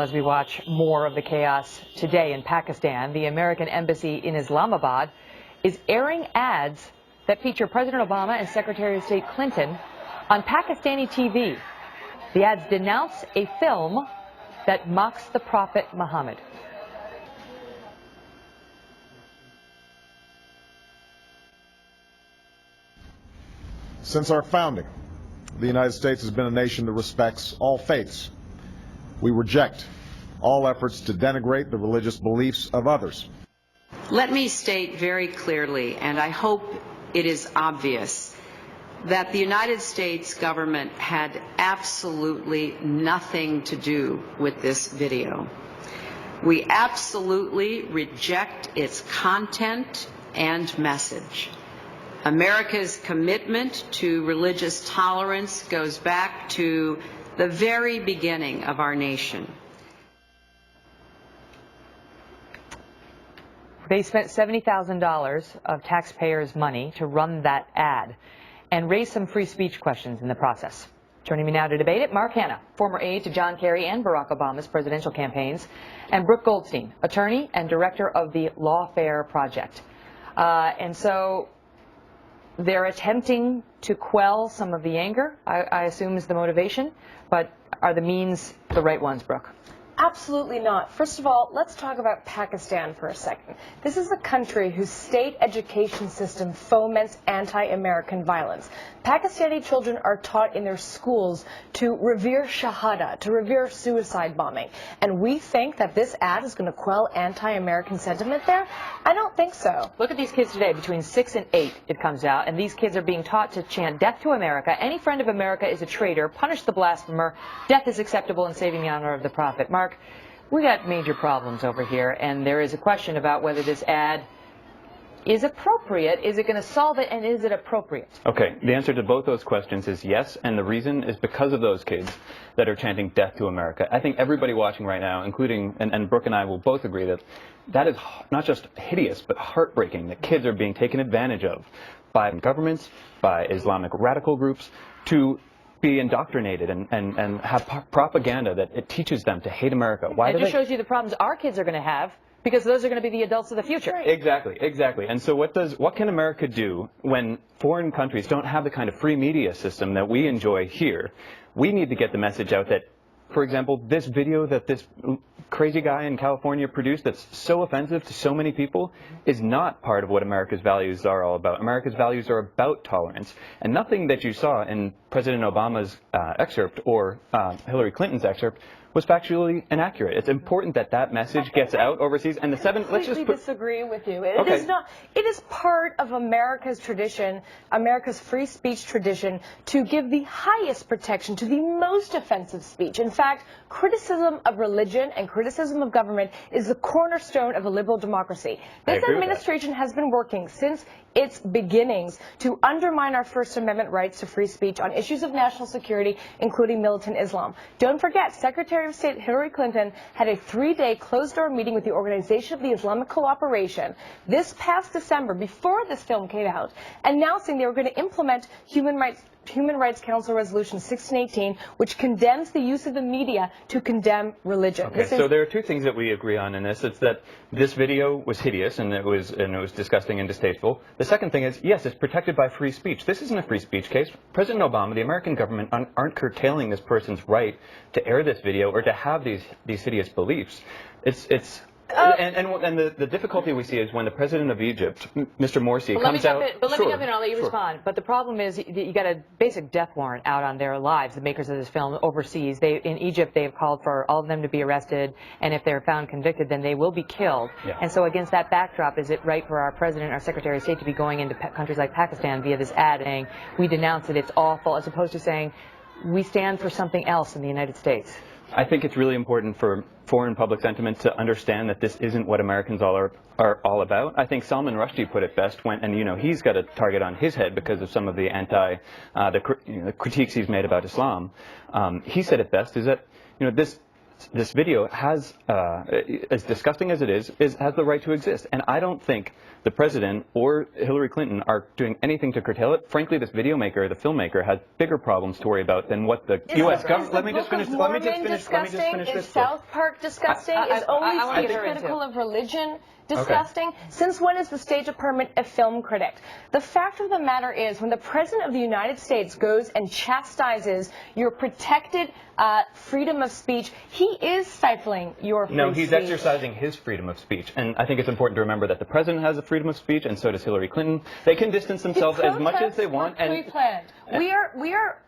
as we watch more of the chaos today in Pakistan. The American embassy in Islamabad is airing ads that feature President Obama and Secretary of State Clinton on Pakistani TV. The ads denounce a film that mocks the Prophet Muhammad. Since our founding, the United States has been a nation that respects all faiths. We reject all efforts to denigrate the religious beliefs of others. Let me state very clearly, and I hope it is obvious, that the United States government had absolutely nothing to do with this video. We absolutely reject its content and message. America's commitment to religious tolerance goes back to the very beginning of our nation. They spent $70,000 of taxpayers' money to run that ad and raise some free speech questions in the process. Joining me now to debate it, Mark Hanna, former aide to John Kerry and Barack Obama's presidential campaigns, and Brooke Goldstein, attorney and director of the Lawfare Project. And so they're attempting to quell some of the anger, I assume is the motivation, but are the means the right ones, Brooke? Absolutely not. First of all, let's talk about Pakistan for a second. This is a country whose state education system foments anti-American violence. Pakistani children are taught in their schools to revere shahada, to revere suicide bombing. And we think that this ad is going to quell anti-American sentiment there? I don't think so. Look at these kids today, between 6 and 8 it comes out, and these kids are being taught to chant death to America. Any friend of America is a traitor. Punish the blasphemer. Death is acceptable in saving the honor of the prophet. Mark, we got major problems over here, and there is a question about whether this ad is appropriate. Is it going to solve it, and is it appropriate? Okay, the answer to both those questions is yes, and the reason is because of those kids that are chanting death to America. I think everybody watching right now, including, and Brooke and I will both agree that that is not just hideous, but heartbreaking, that kids are being taken advantage of by governments, by Islamic radical groups, to be indoctrinated and have propaganda that it teaches them to hate America. Why? It just shows you the problems our kids are going to have, because those are going to be the adults of the future. Right. Exactly. And so what can America do when foreign countries don't have the kind of free media system that we enjoy here? We need to get the message out that, for example, this video that this crazy guy in California produced that's so offensive to so many people is not part of what America's values are all about. America's values are about tolerance. And nothing that you saw in President Obama's excerpt or Hillary Clinton's excerpt was factually inaccurate. It's important that that message gets out overseas. And the seven, let's just disagree with you. It is not. It is part of America's tradition, America's free speech tradition, to give the highest protection to the most offensive speech. In fact, criticism of religion and criticism of government is the cornerstone of a liberal democracy. This administration has been working since its beginnings to undermine our First Amendment rights to free speech on issues of national security, including militant Islam. Don't forget, Secretary of State Hillary Clinton had a 3-day closed-door meeting with the Organization of the Islamic Cooperation this past December, before this film came out, announcing they were going to implement Human Rights Council Resolution 1618, which condemns the use of the media to condemn religion. Okay, so there are two things that we agree on in this. It's that this video was hideous and it was disgusting and distasteful. The second thing is, yes, it's protected by free speech. This isn't a free speech case. President Obama, the American government, aren't curtailing this person's right to air this video or to have these hideous beliefs. And the difficulty we see is when the president of Egypt, Mr. Morsi, comes out. But let me jump in and I'll let you respond. But the problem is you got a basic death warrant out on their lives, the makers of this film, overseas. In Egypt, they have called for all of them to be arrested, and if they're found convicted, then they will be killed. Yeah. And so against that backdrop, is it right for our president, our Secretary of State, to be going into countries like Pakistan via this ad saying, we denounce it, it's awful, as opposed to saying, we stand for something else in the United States? I think it's really important for foreign public sentiment to understand that this isn't what Americans are all about. I think Salman Rushdie put it best when, and he's got a target on his head because of some of the the critiques he's made about Islam. He said it best, is that this this video has, as disgusting as it is, has the right to exist. And I don't think the president or Hillary Clinton are doing anything to curtail it. Frankly, this video maker, the filmmaker, has bigger problems to worry about than what the U.S. government. Let me just finish this. Is South Park disgusting? Is only speech critical of religion disgusting? Okay. Since when is the State Department a film critic? The fact of the matter is, when the President of the United States goes and chastises your protected freedom of speech, he is stifling your free speech. No, he's exercising his freedom of speech. And I think it's important to remember that the President has a freedom of speech, and so does Hillary Clinton. They can distance themselves as much as they want. Pre-planned. We are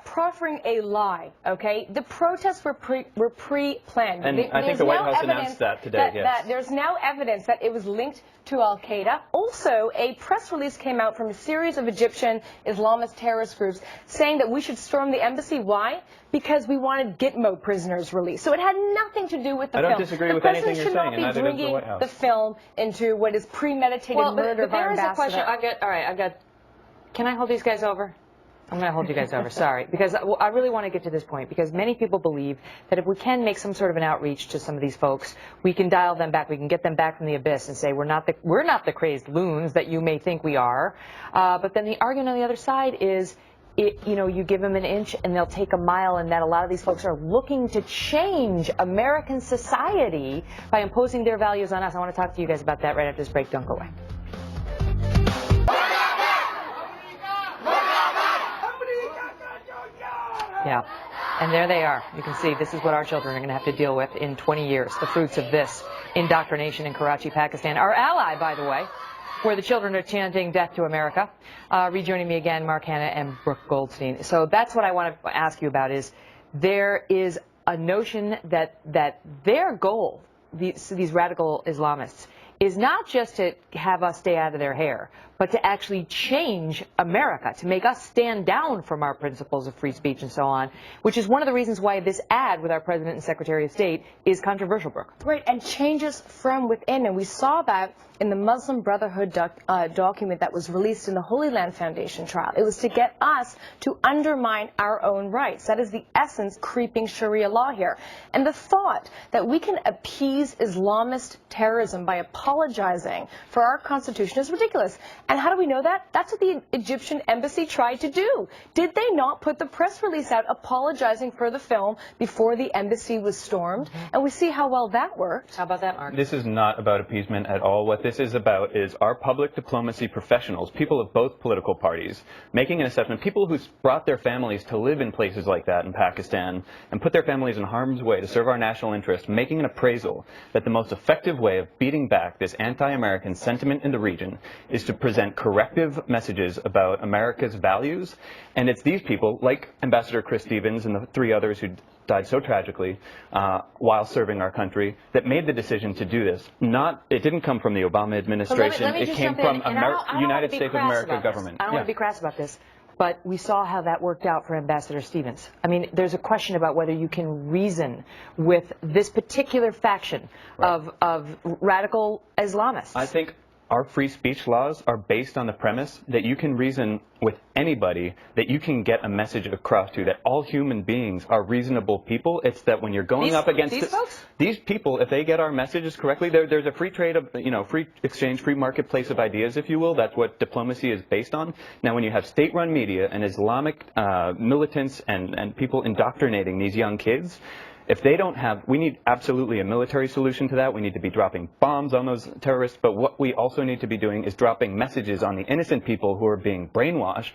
proffering a lie, okay? The protests were pre-planned. And I think the White House announced that today, yes. There's now evidence that it was linked to Al-Qaeda. Also, a press release came out from a series of Egyptian Islamist terrorist groups saying that we should storm the embassy. Why? Because we wanted Gitmo prisoners released. So it had nothing to do with the film. I don't disagree with anything you're saying, and neither does the White House. The film into what is premeditated murder of our ambassador. There is a question. Can I hold these guys over? I'm going to hold you guys over, sorry, because I really want to get to this point, because many people believe that if we can make some sort of an outreach to some of these folks, we can dial them back, we can get them back from the abyss and say we're not the crazed loons that you may think we are. But then the argument on the other side is, you give them an inch and they'll take a mile, and that a lot of these folks are looking to change American society by imposing their values on us. I want to talk to you guys about that right after this break. Don't go away. Yeah, and there they are. You can see this is what our children are going to have to deal with in 20 years, the fruits of this indoctrination in Karachi, Pakistan. Our ally, by the way, where the children are chanting death to America. Rejoining me again, Mark Hanna and Brooke Goldstein. So that's what I want to ask you about is there is a notion that their goal, these radical Islamists, is not just to have us stay out of their hair, but to actually change America, to make us stand down from our principles of free speech and so on, which is one of the reasons why this ad with our President and Secretary of State is controversial, Brooke. Right, and changes from within, and we saw that in the Muslim Brotherhood document that was released in the Holy Land Foundation trial. It was to get us to undermine our own rights. That is the essence creeping Sharia law here. And the thought that we can appease Islamist terrorism by apologizing for our Constitution is ridiculous. And how do we know that? That's what the Egyptian embassy tried to do. Did they not put the press release out apologizing for the film before the embassy was stormed? And we see how well that worked. How about that, Mark? This is not about appeasement at all. What this is about is our public diplomacy professionals, people of both political parties, making an assessment, people who brought their families to live in places like that in Pakistan and put their families in harm's way to serve our national interest, making an appraisal that the most effective way of beating back this anti-American sentiment in the region is to present corrective messages about America's values. And it's these people, like Ambassador Chris Stevens and the 3 others who died so tragically while serving our country, that made the decision to do this. It didn't come from the Obama administration. Let me it came from United States of America government. I don't want to be crass about this, but we saw how that worked out for Ambassador Stevens. I mean, there's a question about whether you can reason with this particular faction of radical Islamists. I think our free speech laws are based on the premise that you can reason with anybody, that you can get a message across to, that all human beings are reasonable people. It's that when you're going up against these people, if they get our messages correctly, there's a free trade of, free exchange, free marketplace of ideas, if you will. That's what diplomacy is based on. Now, when you have state-run media and Islamic militants and people indoctrinating these young kids, if they don't have, we need absolutely a military solution to that. We need to be dropping bombs on those terrorists. But what we also need to be doing is dropping messages on the innocent people who are being brainwashed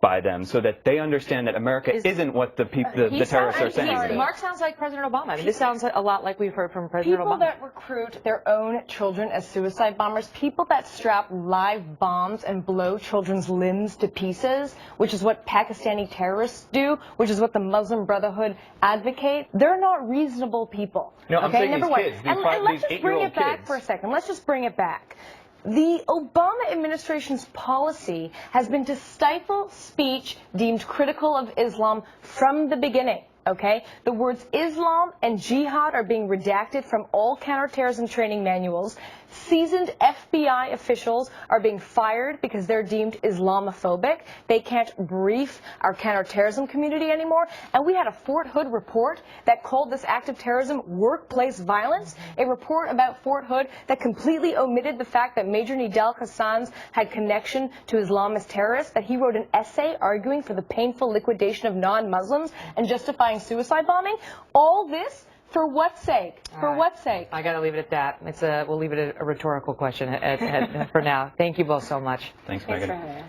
by them, so that they understand that America isn't what the terrorists are saying. Mark sounds like President Obama. I mean, this sounds a lot like we've heard from President Obama. People that recruit their own children as suicide bombers, people that strap live bombs and blow children's limbs to pieces, which is what Pakistani terrorists do, which is what the Muslim Brotherhood advocate, they're not reasonable people. No, I'm saying these kids, and let's just bring it back for a second. Let's just bring it back. The Obama administration's policy has been to stifle speech deemed critical of Islam from the beginning. Okay? The words Islam and jihad are being redacted from all counterterrorism training manuals. Seasoned FBI officials are being fired because they're deemed Islamophobic. They can't brief our counterterrorism community anymore. And we had a Fort Hood report that called this act of terrorism workplace violence, a report about Fort Hood that completely omitted the fact that Major Nidal Hassan's had connection to Islamist terrorists, that he wrote an essay arguing for the painful liquidation of non-Muslims and justifying suicide bombing. All this for what sake? For what sake? I got to leave it at that. We'll leave it a rhetorical question for now. Thank you both so much. Thanks, Thanks Megyn. for having us.